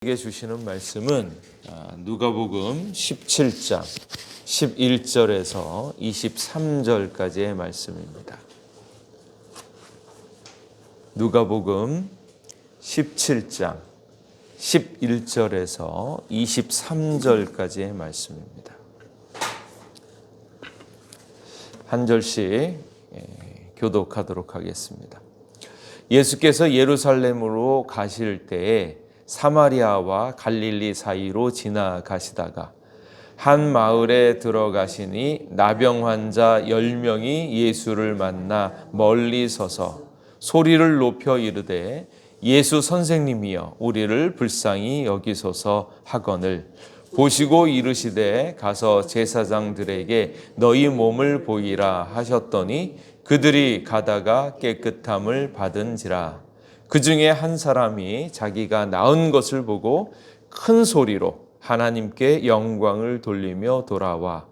우리에게 주시는 말씀은 누가복음 17장 11절에서 23절까지의 말씀입니다. 누가복음 17장 11절에서 23절까지의 말씀입니다. 한 절씩 교독하도록 하겠습니다. 예수께서 예루살렘으로 가실 때에 사마리아와 갈릴리 사이로 지나가시다가 한 마을에 들어가시니 나병 환자 10명이 예수를 만나 멀리 서서 소리를 높여 이르되 예수 선생님이여 우리를 불쌍히 여기소서 하거늘 보시고 이르시되 가서 제사장들에게 너희 몸을 보이라 하셨더니 그들이 가다가 깨끗함을 받은지라. 그 중에 한 사람이 자기가 나은 것을 보고 큰 소리로 하나님께 영광을 돌리며 돌아와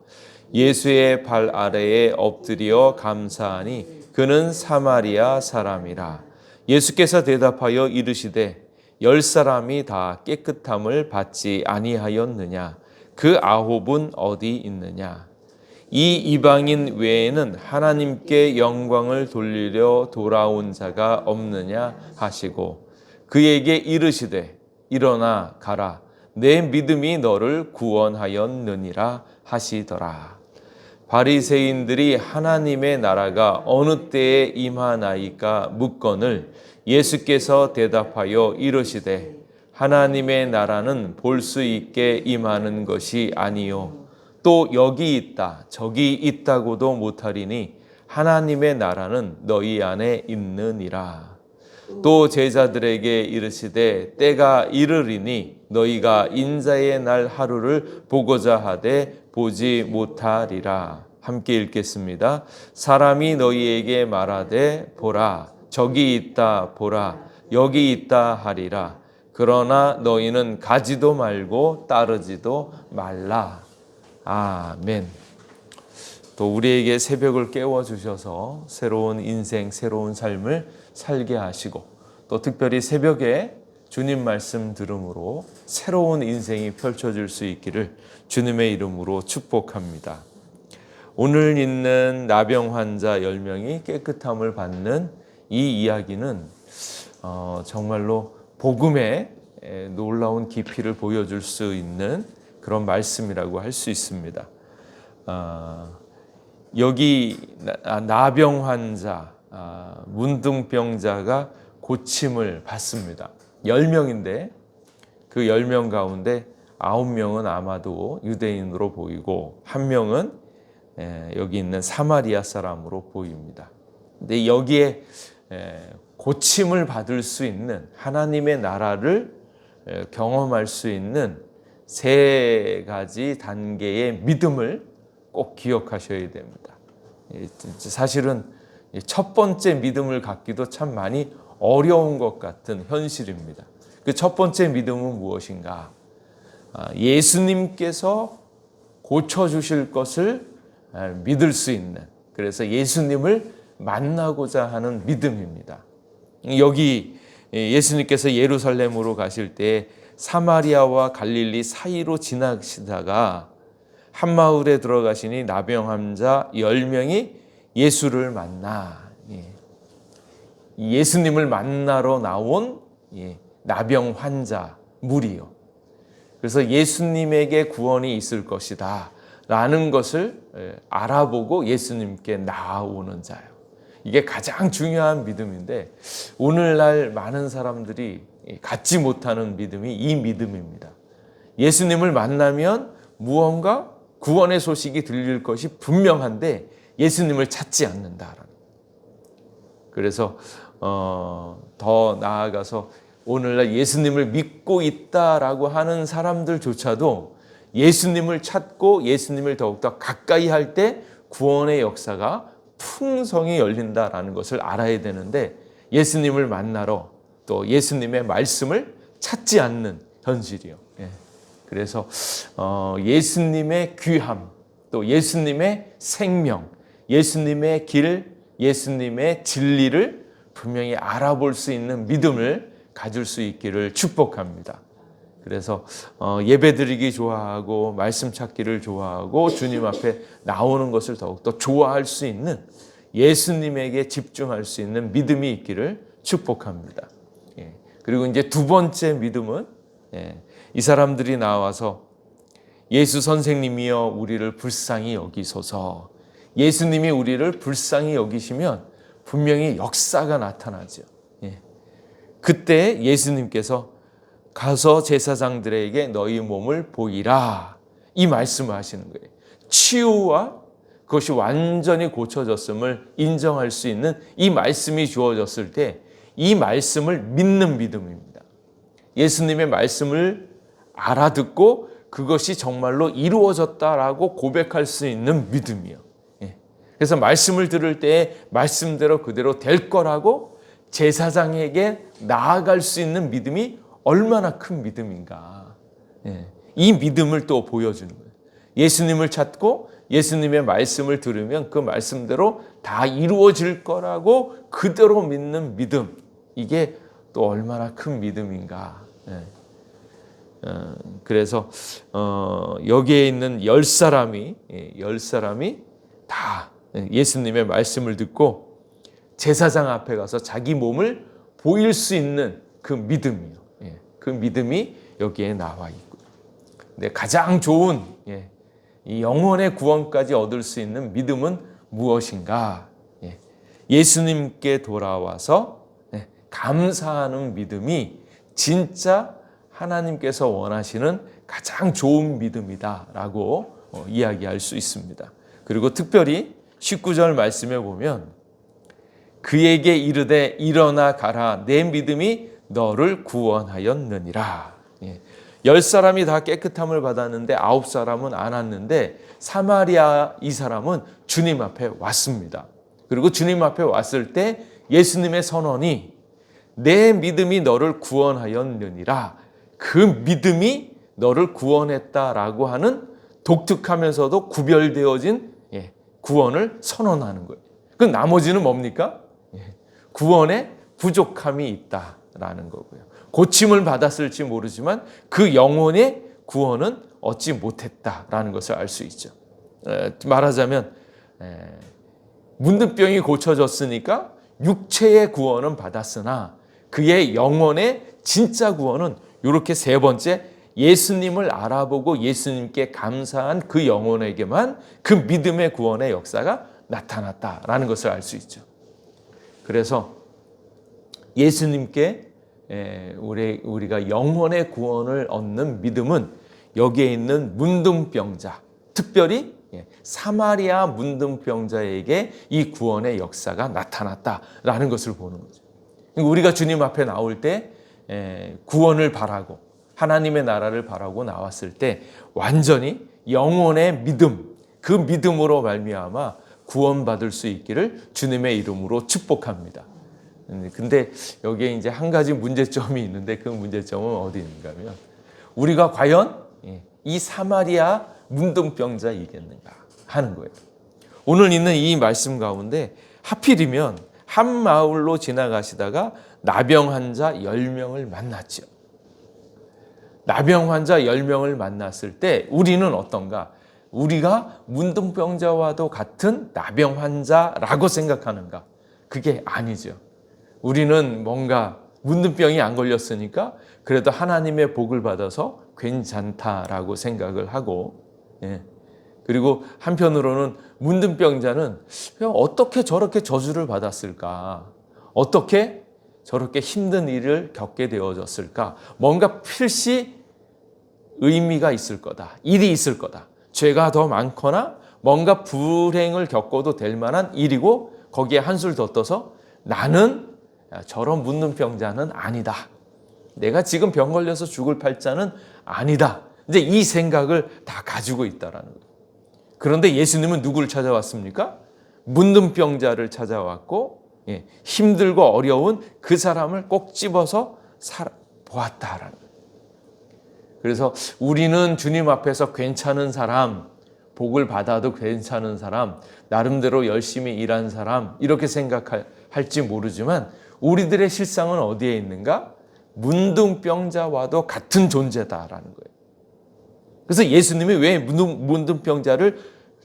예수의 발 아래에 엎드려 감사하니 그는 사마리아 사람이라. 예수께서 대답하여 이르시되 10사람이 다 깨끗함을 받지 아니하였느냐? 그 9은 어디 있느냐? 이 이방인 외에는 하나님께 영광을 돌리려 돌아온 자가 없느냐 하시고 그에게 이르시되 일어나 가라 내 믿음이 너를 구원하였느니라 하시더라. 바리새인들이 하나님의 나라가 어느 때에 임하나이까 묻거늘 예수께서 대답하여 이르시되 하나님의 나라는 볼 수 있게 임하는 것이 아니요 또 여기 있다 저기 있다고도 못하리니 하나님의 나라는 너희 안에 있느니라. 또 제자들에게 이르시되 때가 이르리니 너희가 인자의 날 하루를 보고자 하되 보지 못하리라. 함께 읽겠습니다. 사람이 너희에게 말하되 보라 저기 있다 보라 여기 있다 하리라. 그러나 너희는 가지도 말고 따르지도 말라. 아멘. 또 우리에게 새벽을 깨워주셔서 새로운 인생, 새로운 삶을 살게 하시고 또 특별히 새벽에 주님 말씀 들음으로 새로운 인생이 펼쳐질 수 있기를 주님의 이름으로 축복합니다. 오늘 있는 나병 환자 10명이 깨끗함을 받는 이 이야기는 정말로 복음의 놀라운 깊이를 보여줄 수 있는 그런 말씀이라고 할 수 있습니다. 여기 나병 환자, 문둥병자가 고침을 받습니다. 10명인데 그 10명 가운데 9명은 아마도 유대인으로 보이고 1명은 여기 있는 사마리아 사람으로 보입니다. 근데 여기에 고침을 받을 수 있는 하나님의 나라를 경험할 수 있는 3가지 단계의 믿음을 꼭 기억하셔야 됩니다. 사실은 첫 번째 믿음을 갖기도 참 많이 어려운 것 같은 현실입니다. 그 첫 번째 믿음은 무엇인가? 예수님께서 고쳐주실 것을 믿을 수 있는, 그래서 예수님을 만나고자 하는 믿음입니다. 여기 예수님께서 예루살렘으로 가실 때 사마리아와 갈릴리 사이로 지나시다가 한 마을에 들어가시니 나병 환자 10명이 예수를 만나 예수님을 만나러 나온 나병 환자 무리요. 그래서 예수님에게 구원이 있을 것이다 라는 것을 알아보고 예수님께 나아오는 자요. 이게 가장 중요한 믿음인데 오늘날 많은 사람들이 갖지 못하는 믿음이 이 믿음입니다. 예수님을 만나면 무언가 구원의 소식이 들릴 것이 분명한데 예수님을 찾지 않는다라는. 그래서 더 나아가서 오늘날 예수님을 믿고 있다라고 하는 사람들조차도 예수님을 찾고 예수님을 더욱더 가까이 할 때 구원의 역사가 풍성히 열린다라는 것을 알아야 되는데 예수님을 만나러 또 예수님의 말씀을 찾지 않는 현실이요. 그래서 예수님의 귀함, 또 예수님의 생명, 예수님의 길, 예수님의 진리를 분명히 알아볼 수 있는 믿음을 가질 수 있기를 축복합니다. 그래서 예배 드리기 좋아하고 말씀 찾기를 좋아하고 주님 앞에 나오는 것을 더욱더 좋아할 수 있는, 예수님에게 집중할 수 있는 믿음이 있기를 축복합니다. 그리고 이제 두 번째 믿음은, 이 사람들이 나와서 예수 선생님이여 우리를 불쌍히 여기소서. 예수님이 우리를 불쌍히 여기시면 분명히 역사가 나타나죠. 그때 예수님께서 가서 제사장들에게 너희 몸을 보이라, 이 말씀을 하시는 거예요. 치유와 그것이 완전히 고쳐졌음을 인정할 수 있는 이 말씀이 주어졌을 때 이 말씀을 믿는 믿음입니다. 예수님의 말씀을 알아듣고 그것이 정말로 이루어졌다라고 고백할 수 있는 믿음이요. 그래서 말씀을 들을 때 말씀대로 그대로 될 거라고 제사장에게 나아갈 수 있는 믿음이 얼마나 큰 믿음인가. 이 믿음을 또 보여주는 거예요. 예수님을 찾고 예수님의 말씀을 들으면 그 말씀대로 다 이루어질 거라고 그대로 믿는 믿음. 이게 또 얼마나 큰 믿음인가. 그래서 여기에 있는 10사람이 다 예수님의 말씀을 듣고 제사장 앞에 가서 자기 몸을 보일 수 있는 그 믿음이요. 그 믿음이 여기에 나와 있고, 근데 가장 좋은 이 영혼의 구원까지 얻을 수 있는 믿음은 무엇인가? 예수님께 돌아와서 감사하는 믿음이 진짜 하나님께서 원하시는 가장 좋은 믿음이다라고 이야기할 수 있습니다. 그리고 특별히 19절 말씀에 보면 그에게 이르되 일어나 가라, 내 믿음이 너를 구원하였느니라. 10사람이 다 깨끗함을 받았는데 9사람은 안 왔는데 사마리아 이 사람은 주님 앞에 왔습니다. 그리고 주님 앞에 왔을 때 예수님의 선언이 내 믿음이 너를 구원하였느니라, 그 믿음이 너를 구원했다라고 하는 독특하면서도 구별되어진 구원을 선언하는 거예요. 그 나머지는 뭡니까? 구원에 부족함이 있다라는 거고요. 고침을 받았을지 모르지만 그 영혼의 구원은 얻지 못했다라는 것을 알 수 있죠. 말하자면 문둥병이 고쳐졌으니까 육체의 구원은 받았으나 그의 영혼의 진짜 구원은 이렇게 세 번째, 예수님을 알아보고 예수님께 감사한 그 영혼에게만 그 믿음의 구원의 역사가 나타났다라는 것을 알 수 있죠. 그래서 예수님께 우리가 영혼의 구원을 얻는 믿음은 여기에 있는 문둥병자, 특별히 사마리아 문둥병자에게 이 구원의 역사가 나타났다라는 것을 보는 거죠. 우리가 주님 앞에 나올 때 구원을 바라고 하나님의 나라를 바라고 나왔을 때 완전히 영혼의 믿음, 그 믿음으로 말미암아 구원받을 수 있기를 주님의 이름으로 축복합니다. 근데 여기에 이제 한 가지 문제점이 있는데 그 문제점은 어디 있는가 하면 우리가 과연 이 사마리아 문둥병자이겠는가 하는 거예요. 오늘 있는 이 말씀 가운데 하필이면 한 마을로 지나가시다가 나병 환자 10명을 만났죠. 나병 환자 10명을 만났을 때 우리는 어떤가? 우리가 문둥병자와도 같은 나병 환자라고 생각하는가? 그게 아니죠. 우리는 뭔가 문둥병이 안 걸렸으니까 그래도 하나님의 복을 받아서 괜찮다라고 생각을 하고, 그리고 한편으로는 문둥병자는 그냥 어떻게 저렇게 저주를 받았을까? 어떻게 저렇게 힘든 일을 겪게 되어졌을까? 뭔가 필시 의미가 있을 거다. 일이 있을 거다. 죄가 더 많거나 뭔가 불행을 겪어도 될 만한 일이고 거기에 한술 더 떠서 나는 저런 문둥병자는 아니다. 내가 지금 병 걸려서 죽을 팔자는 아니다. 이제 이 생각을 다 가지고 있다라는 거예요. 그런데 예수님은 누구를 찾아왔습니까? 문둥병자를 찾아왔고 힘들고 어려운 그 사람을 꼭 집어서 보았다라는 거예요. 그래서 우리는 주님 앞에서 괜찮은 사람, 복을 받아도 괜찮은 사람, 나름대로 열심히 일한 사람 이렇게 생각할지 모르지만 우리들의 실상은 어디에 있는가? 문둥병자와도 같은 존재다라는 거예요. 그래서 예수님이 왜 문둥병자를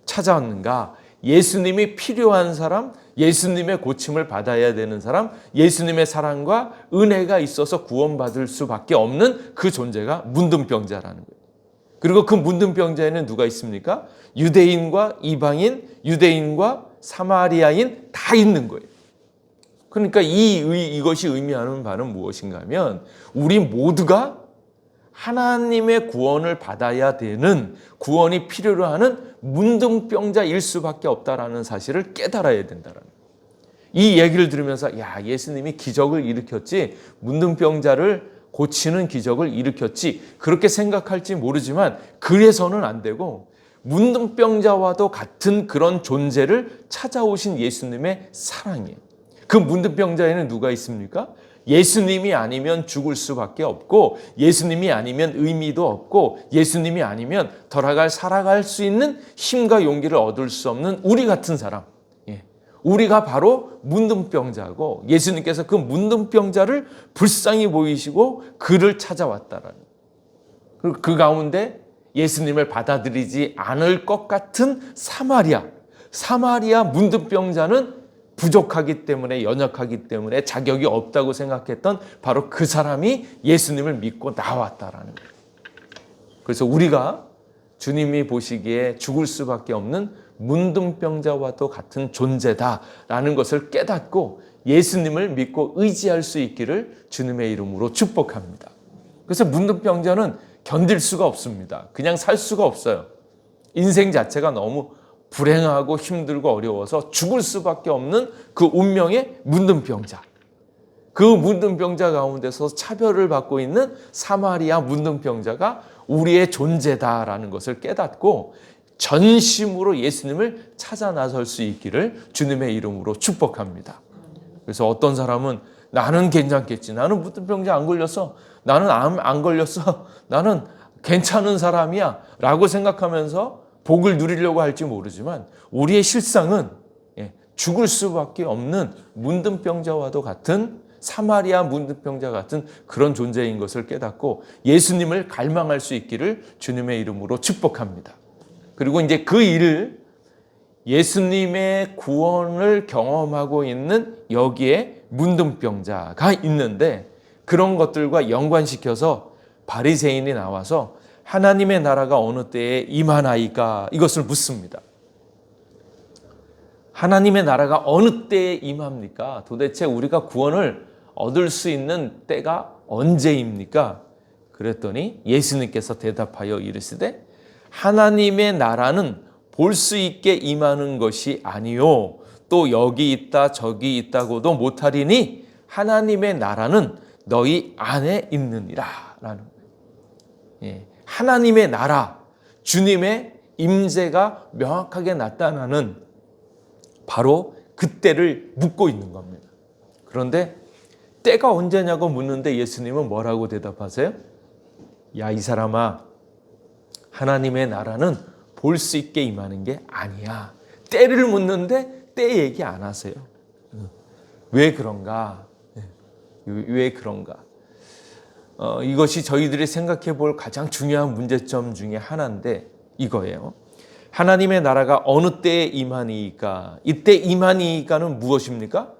찾아왔는가? 예수님이 필요한 사람, 예수님의 고침을 받아야 되는 사람, 예수님의 사랑과 은혜가 있어서 구원받을 수밖에 없는 그 존재가 문둥병자라는 거예요. 그리고 그 문둥병자에는 누가 있습니까? 유대인과 이방인, 유대인과 사마리아인 다 있는 거예요. 그러니까 이것이 의미하는 바는 무엇인가 하면 우리 모두가 하나님의 구원을 받아야 되는, 구원이 필요로 하는 문둥병자일 수밖에 없다라는 사실을 깨달아야 된다는 거예요. 이 얘기를 들으면서 야, 예수님이 기적을 일으켰지, 문둥병자를 고치는 기적을 일으켰지, 그렇게 생각할지 모르지만 그래서는 안 되고 문둥병자와도 같은 그런 존재를 찾아오신 예수님의 사랑이에요. 그 문둥병자에는 누가 있습니까? 예수님이 아니면 죽을 수밖에 없고, 예수님이 아니면 의미도 없고, 예수님이 아니면 살아갈 수 있는 힘과 용기를 얻을 수 없는 우리 같은 사람, 우리가 바로 문둥병자고, 예수님께서 그 문둥병자를 불쌍히 보이시고 그를 찾아왔다라는, 그리고 그 가운데 예수님을 받아들이지 않을 것 같은 사마리아 문둥병자는 부족하기 때문에, 연약하기 때문에 자격이 없다고 생각했던 바로 그 사람이 예수님을 믿고 나왔다라는 거예요. 그래서 우리가 주님이 보시기에 죽을 수밖에 없는 문둥병자와도 같은 존재다라는 것을 깨닫고 예수님을 믿고 의지할 수 있기를 주님의 이름으로 축복합니다. 그래서 문둥병자는 견딜 수가 없습니다. 그냥 살 수가 없어요. 인생 자체가 너무 불행하고 힘들고 어려워서 죽을 수밖에 없는 그 운명의 문둥병자. 그 문둥병자 가운데서 차별을 받고 있는 사마리아 문둥병자가 우리의 존재다라는 것을 깨닫고 전심으로 예수님을 찾아 나설 수 있기를 주님의 이름으로 축복합니다. 그래서 어떤 사람은 나는 괜찮겠지, 나는 문둥병자 안 걸렸어, 나는 암 안 걸렸어, 나는 괜찮은 사람이야 라고 생각하면서 복을 누리려고 할지 모르지만 우리의 실상은 죽을 수밖에 없는 문둥병자와도 같은, 사마리아 문둥병자 같은 그런 존재인 것을 깨닫고 예수님을 갈망할 수 있기를 주님의 이름으로 축복합니다. 그리고 이제 그 일을 예수님의 구원을 경험하고 있는 여기에 문둥병자가 있는데, 그런 것들과 연관시켜서 바리새인이 나와서 하나님의 나라가 어느 때에 임하나이까 이것을 묻습니다. 하나님의 나라가 어느 때에 임합니까? 도대체 우리가 구원을 얻을 수 있는 때가 언제입니까? 그랬더니 예수님께서 대답하여 이르시되 하나님의 나라는 볼 수 있게 임하는 것이 아니요 또 여기 있다 저기 있다고도 못하리니 하나님의 나라는 너희 안에 있느니라 라는 거예요. 하나님의 나라, 주님의 임재가 명확하게 나타나는 바로 그때를 묻고 있는 겁니다. 그런데 때가 언제냐고 묻는데 예수님은 뭐라고 대답하세요? 야, 이 사람아, 하나님의 나라는 볼 수 있게 임하는 게 아니야. 때를 묻는데 때 얘기 안 하세요. 왜 그런가? 왜 그런가? 이것이 저희들이 생각해 볼 가장 중요한 문제점 중에 하나인데 이거예요. 하나님의 나라가 어느 때에 임하니까, 이때 임하니까는 무엇입니까?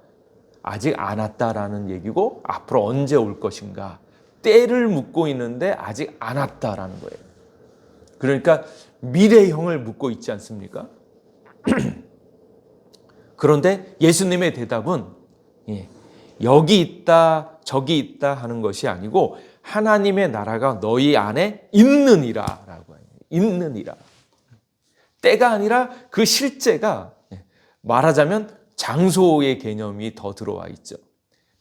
아직 안 왔다라는 얘기고 앞으로 언제 올 것인가. 때를 묻고 있는데 아직 안 왔다라는 거예요. 그러니까 미래형을 묻고 있지 않습니까? 그런데 예수님의 대답은 여기 있다 저기 있다 하는 것이 아니고 하나님의 나라가 너희 안에 있느니라 라고 해요. 있느니라. 때가 아니라 그 실제가, 말하자면 장소의 개념이 더 들어와 있죠.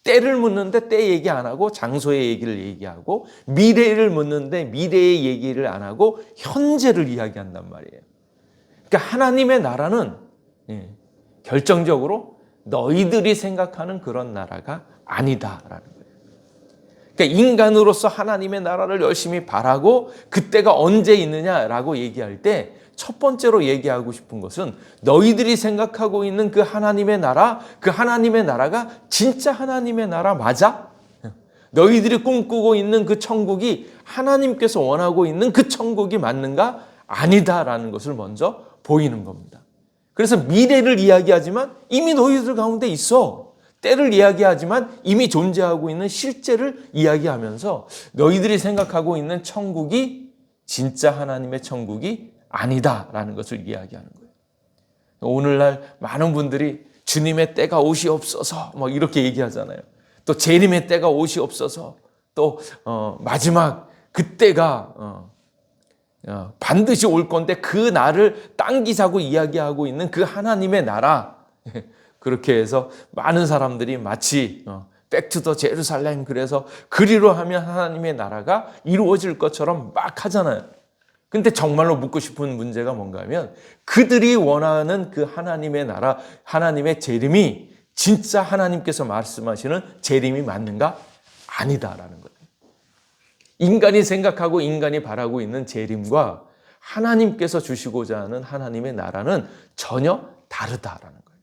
때를 묻는데 때 얘기 안 하고 장소의 얘기를 얘기하고, 미래를 묻는데 미래의 얘기를 안 하고 현재를 이야기한단 말이에요. 그러니까 하나님의 나라는 결정적으로 너희들이 생각하는 그런 나라가 아니다라는 거예요. 그러니까 인간으로서 하나님의 나라를 열심히 바라고 그때가 언제 있느냐라고 얘기할 때 첫 번째로 얘기하고 싶은 것은 너희들이 생각하고 있는 그 하나님의 나라, 그 하나님의 나라가 진짜 하나님의 나라 맞아? 너희들이 꿈꾸고 있는 그 천국이 하나님께서 원하고 있는 그 천국이 맞는가? 아니다라는 것을 먼저 보이는 겁니다. 그래서 미래를 이야기하지만 이미 너희들 가운데 있어. 때를 이야기하지만 이미 존재하고 있는 실제를 이야기하면서 너희들이 생각하고 있는 천국이 진짜 하나님의 천국이 아니다라는 것을 이야기하는 거예요. 오늘날 많은 분들이 주님의 때가 오시옵소서 뭐 이렇게 얘기하잖아요. 또 재림의 때가 오시옵소서, 또 마지막 그때가 반드시 올 건데 그 날을 당기자고 이야기하고 있는 그 하나님의 나라, 그렇게 해서 많은 사람들이 마치 백투더 제루살렘, 그래서 그리로 하면 하나님의 나라가 이루어질 것처럼 막 하잖아요. 근데 정말로 묻고 싶은 문제가 뭔가 하면 그들이 원하는 그 하나님의 나라, 하나님의 재림이 진짜 하나님께서 말씀하시는 재림이 맞는가? 아니다라는 거예요. 인간이 생각하고 인간이 바라고 있는 재림과 하나님께서 주시고자 하는 하나님의 나라는 전혀 다르다라는 거예요.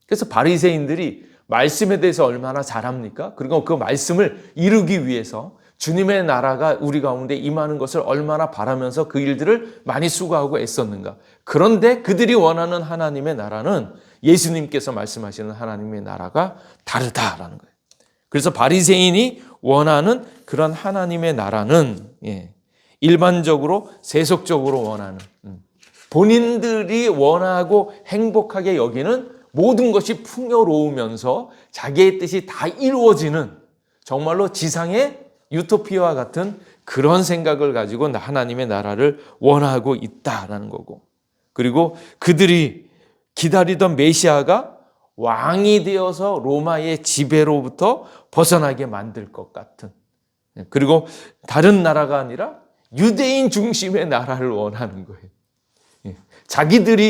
그래서 바리새인들이 말씀에 대해서 얼마나 잘합니까? 그리고 그 말씀을 이루기 위해서 주님의 나라가 우리 가운데 임하는 것을 얼마나 바라면서 그 일들을 많이 수고하고 애썼는가. 그런데 그들이 원하는 하나님의 나라는 예수님께서 말씀하시는 하나님의 나라가 다르다라는 거예요. 그래서 바리새인이 원하는 그런 하나님의 나라는 일반적으로 세속적으로 원하는, 본인들이 원하고 행복하게 여기는 모든 것이 풍요로우면서 자기의 뜻이 다 이루어지는 정말로 지상의 유토피아와 같은 그런 생각을 가지고 하나님의 나라를 원하고 있다라는 거고, 그리고 그들이 기다리던 메시아가 왕이 되어서 로마의 지배로부터 벗어나게 만들 것 같은, 그리고 다른 나라가 아니라 유대인 중심의 나라를 원하는 거예요. 자기들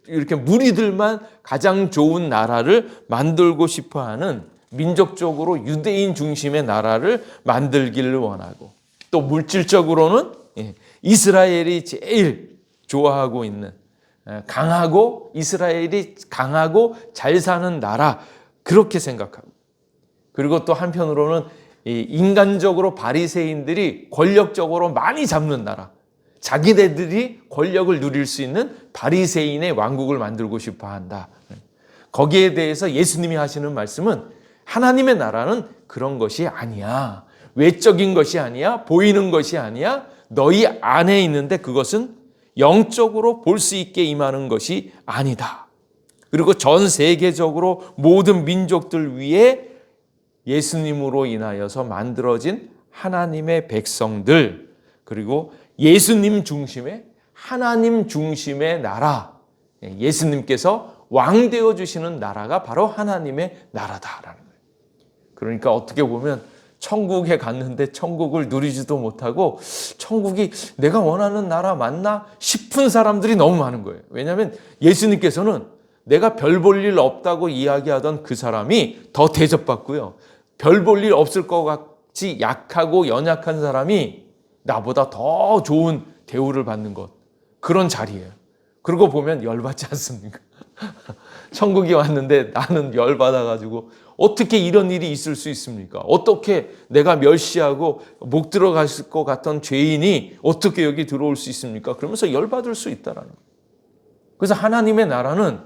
이렇게 무리들만 가장 좋은 나라를 만들고 싶어하는, 민족적으로 유대인 중심의 나라를 만들기를 원하고, 또 물질적으로는 이스라엘이 제일 좋아하고 있는, 강하고 이스라엘이 강하고 잘 사는 나라, 그렇게 생각하고, 그리고 또 한편으로는 인간적으로 바리새인들이 권력적으로 많이 잡는 나라, 자기네들이 권력을 누릴 수 있는 바리새인의 왕국을 만들고 싶어 한다. 거기에 대해서 예수님이 하시는 말씀은 하나님의 나라는 그런 것이 아니야. 외적인 것이 아니야. 보이는 것이 아니야. 너희 안에 있는데 그것은 영적으로 볼 수 있게 임하는 것이 아니다. 그리고 전 세계적으로 모든 민족들 위에 예수님으로 인하여서 만들어진 하나님의 백성들, 그리고 예수님 중심의, 하나님 중심의 나라, 예수님께서 왕 되어 주시는 나라가 바로 하나님의 나라다라는 거예요. 그러니까 어떻게 보면 천국에 갔는데 천국을 누리지도 못하고 천국이 내가 원하는 나라 맞나 싶은 사람들이 너무 많은 거예요. 왜냐하면 예수님께서는 내가 별 볼 일 없다고 이야기하던 그 사람이 더 대접받고요, 별 볼 일 없을 것 같이 약하고 연약한 사람이 나보다 더 좋은 대우를 받는 것, 그런 자리예요. 그러고 보면 열받지 않습니까? 천국이 왔는데 나는 열받아가지고 어떻게 이런 일이 있을 수 있습니까? 어떻게 내가 멸시하고 못 들어갈 것 같던 죄인이 어떻게 여기 들어올 수 있습니까? 그러면서 열받을 수 있다라는 거예요. 그래서 하나님의 나라는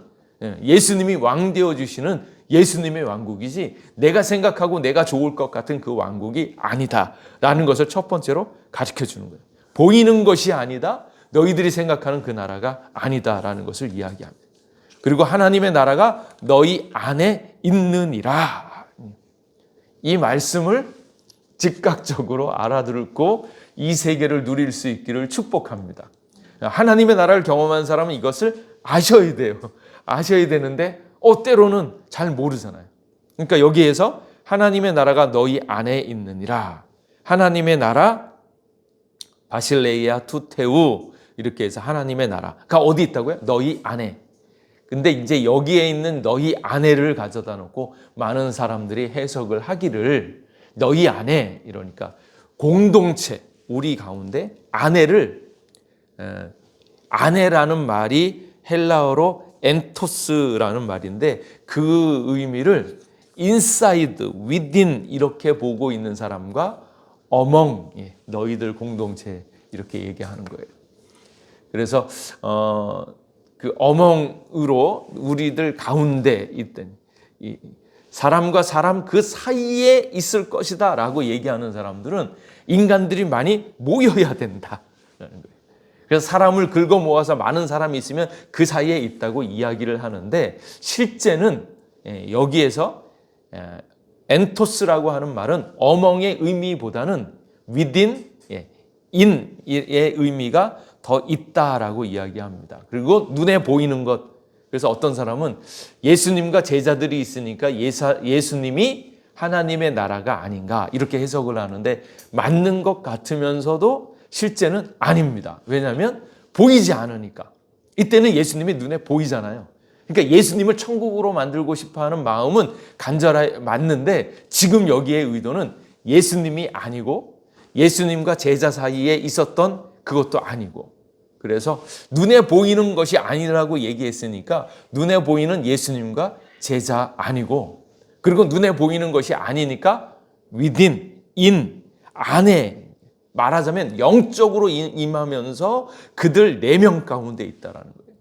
예수님이 왕 되어주시는 예수님의 왕국이지 내가 생각하고 내가 좋을 것 같은 그 왕국이 아니다라는 것을 첫 번째로 가르쳐 주는 거예요. 보이는 것이 아니다. 너희들이 생각하는 그 나라가 아니다라는 것을 이야기합니다. 그리고 하나님의 나라가 너희 안에 있느니라. 이 말씀을 즉각적으로 알아듣고 이 세계를 누릴 수 있기를 축복합니다. 하나님의 나라를 경험한 사람은 이것을 아셔야 돼요. 아셔야 되는데 때로는 잘 모르잖아요. 그러니까 여기에서 하나님의 나라가 너희 안에 있느니라. 하나님의 나라, 바실레이아 투테우, 이렇게 해서 하나님의 나라가 어디 있다고요? 너희 안에. 근데 이제 여기에 있는 너희 안에를 가져다 놓고 많은 사람들이 해석을 하기를 너희 안에, 이러니까 공동체, 우리 가운데 안에를, 안에라는 말이 헬라어로 엔토스라는 말인데 그 의미를 inside, within 이렇게 보고 있는 사람과 among, 너희들 공동체 이렇게 얘기하는 거예요. 그래서 그 among으로 우리들 가운데 있던 사람과 사람 그 사이에 있을 것이다 라고 얘기하는 사람들은 인간들이 많이 모여야 된다라는 거예요. 그래서 사람을 긁어 모아서 많은 사람이 있으면 그 사이에 있다고 이야기를 하는데, 실제는 여기에서 엔토스라고 하는 말은 among의 의미보다는 within, in의 의미가 더 있다라고 이야기합니다. 그리고 눈에 보이는 것, 그래서 어떤 사람은 예수님과 제자들이 있으니까 예수님이 하나님의 나라가 아닌가 이렇게 해석을 하는데, 맞는 것 같으면서도 실제는 아닙니다. 왜냐하면 보이지 않으니까. 이때는 예수님이 눈에 보이잖아요. 그러니까 예수님을 천국으로 만들고 싶어하는 마음은 맞는데, 지금 여기의 의도는 예수님이 아니고 예수님과 제자 사이에 있었던 그것도 아니고, 그래서 눈에 보이는 것이 아니라고 얘기했으니까 눈에 보이는 예수님과 제자 아니고, 그리고 눈에 보이는 것이 아니니까 within, in, 안에, 말하자면 영적으로 임하면서 그들 4명 가운데 있다라는 거예요.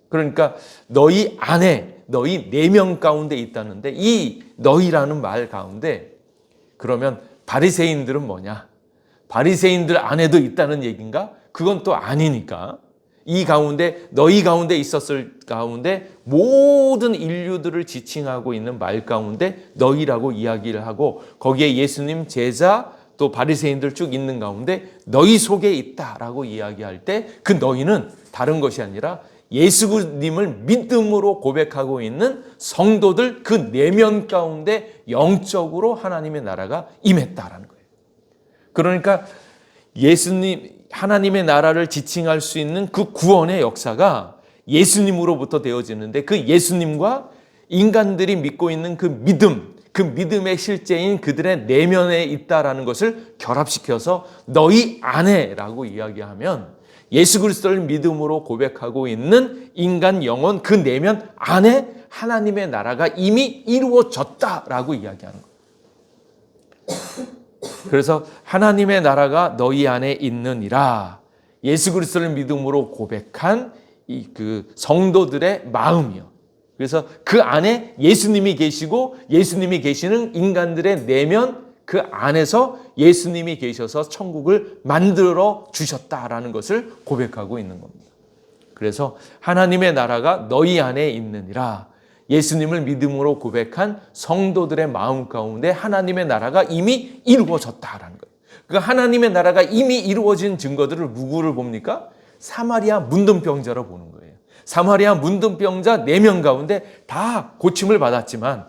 그러니까 너희 안에, 너희 4명 가운데 있다는데, 이 너희라는 말 가운데 그러면 바리새인들은 뭐냐? 바리새인들 안에도 있다는 얘기인가? 그건 또 아니니까 이 가운데, 너희 가운데 있었을 가운데 모든 인류들을 지칭하고 있는 말 가운데 너희라고 이야기를 하고, 거기에 예수님, 제자, 또 바리새인들 쭉 있는 가운데 너희 속에 있다라고 이야기할 때 그 너희는 다른 것이 아니라 예수님을 믿음으로 고백하고 있는 성도들 그 내면 가운데 영적으로 하나님의 나라가 임했다라는 거예요. 그러니까 하나님의 나라를 지칭할 수 있는 그 구원의 역사가 예수님으로부터 되어지는데, 그 예수님과 인간들이 믿고 있는 그 믿음, 그 믿음의 실제인 그들의 내면에 있다라는 것을 결합시켜서 너희 안에라고 이야기하면, 예수 그리스도를 믿음으로 고백하고 있는 인간 영혼 그 내면 안에 하나님의 나라가 이미 이루어졌다라고 이야기하는 거예요. 그래서 하나님의 나라가 너희 안에 있느니라, 예수 그리스도를 믿음으로 고백한 그 성도들의 마음이요. 그래서 그 안에 예수님이 계시고, 예수님이 계시는 인간들의 내면 그 안에서 예수님이 계셔서 천국을 만들어 주셨다라는 것을 고백하고 있는 겁니다. 그래서 하나님의 나라가 너희 안에 있느니라, 예수님을 믿음으로 고백한 성도들의 마음 가운데 하나님의 나라가 이미 이루어졌다라는 거예요. 그 하나님의 나라가 이미 이루어진 증거들을 누구를 봅니까? 사마리아 문둥병자로 보는 거예요. 사마리아 문둥병자 4명 가운데 다 고침을 받았지만,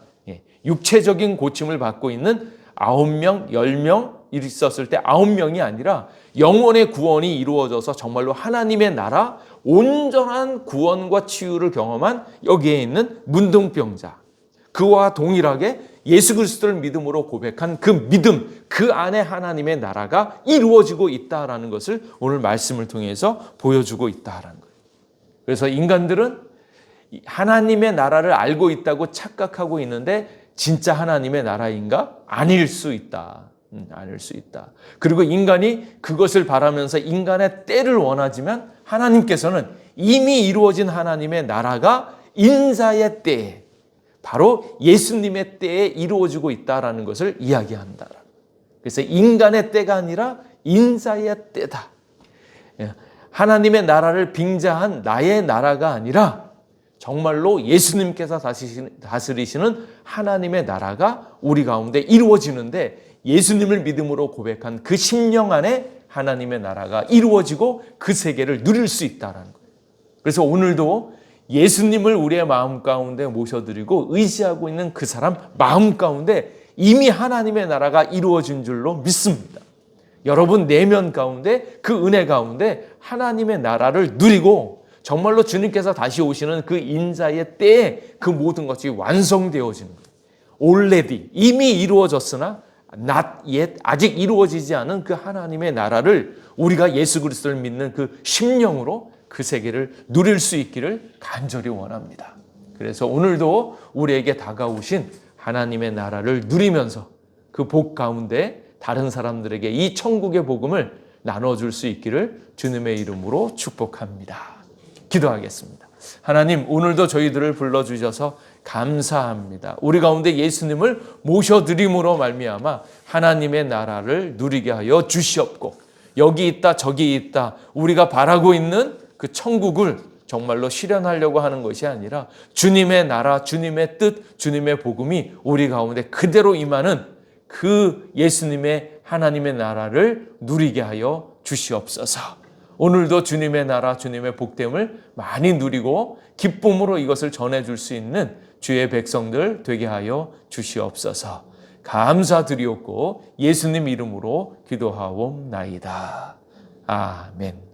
육체적인 고침을 받고 있는 9명, 10명 있었을 때 9명이 아니라 영혼의 구원이 이루어져서 정말로 하나님의 나라, 온전한 구원과 치유를 경험한 여기에 있는 문둥병자, 그와 동일하게 예수 그리스도를 믿음으로 고백한 그 믿음, 그 안에 하나님의 나라가 이루어지고 있다라는 것을 오늘 말씀을 통해서 보여주고 있다라는 거예요. 그래서 인간들은 하나님의 나라를 알고 있다고 착각하고 있는데, 진짜 하나님의 나라인가? 아닐 수 있다. 아닐 수 있다. 그리고 인간이 그것을 바라면서 인간의 때를 원하지만, 하나님께서는 이미 이루어진 하나님의 나라가 인자의 때에, 바로 예수님의 때에 이루어지고 있다라는 것을 이야기한다. 그래서 인간의 때가 아니라 인자의 때다. 하나님의 나라를 빙자한 나의 나라가 아니라 정말로 예수님께서 다스리시는 하나님의 나라가 우리 가운데 이루어지는데, 예수님을 믿음으로 고백한 그 심령 안에 하나님의 나라가 이루어지고 그 세계를 누릴 수 있다는 거예요. 그래서 오늘도 예수님을 우리의 마음 가운데 모셔드리고 의지하고 있는 그 사람 마음 가운데 이미 하나님의 나라가 이루어진 줄로 믿습니다. 여러분 내면 가운데, 그 은혜 가운데 하나님의 나라를 누리고 정말로 주님께서 다시 오시는 그 인자의 때에 그 모든 것이 완성되어지는 거예요. already, 이미 이루어졌으나 not yet, 아직 이루어지지 않은 그 하나님의 나라를 우리가 예수 그리스도를 믿는 그 심령으로 그 세계를 누릴 수 있기를 간절히 원합니다. 그래서 오늘도 우리에게 다가오신 하나님의 나라를 누리면서 그 복 가운데 다른 사람들에게 이 천국의 복음을 나눠줄 수 있기를 주님의 이름으로 축복합니다. 기도하겠습니다. 하나님, 오늘도 저희들을 불러주셔서 감사합니다. 우리 가운데 예수님을 모셔드림으로 말미암아 하나님의 나라를 누리게 하여 주시옵고, 여기 있다 저기 있다 우리가 바라고 있는 그 천국을 정말로 실현하려고 하는 것이 아니라 주님의 나라, 주님의 뜻, 주님의 복음이 우리 가운데 그대로 임하는 그 예수님의 하나님의 나라를 누리게 하여 주시옵소서. 오늘도 주님의 나라, 주님의 복됨을 많이 누리고 기쁨으로 이것을 전해줄 수 있는 주의 백성들 되게 하여 주시옵소서. 감사드리옵고 예수님 이름으로 기도하옵나이다. 아멘.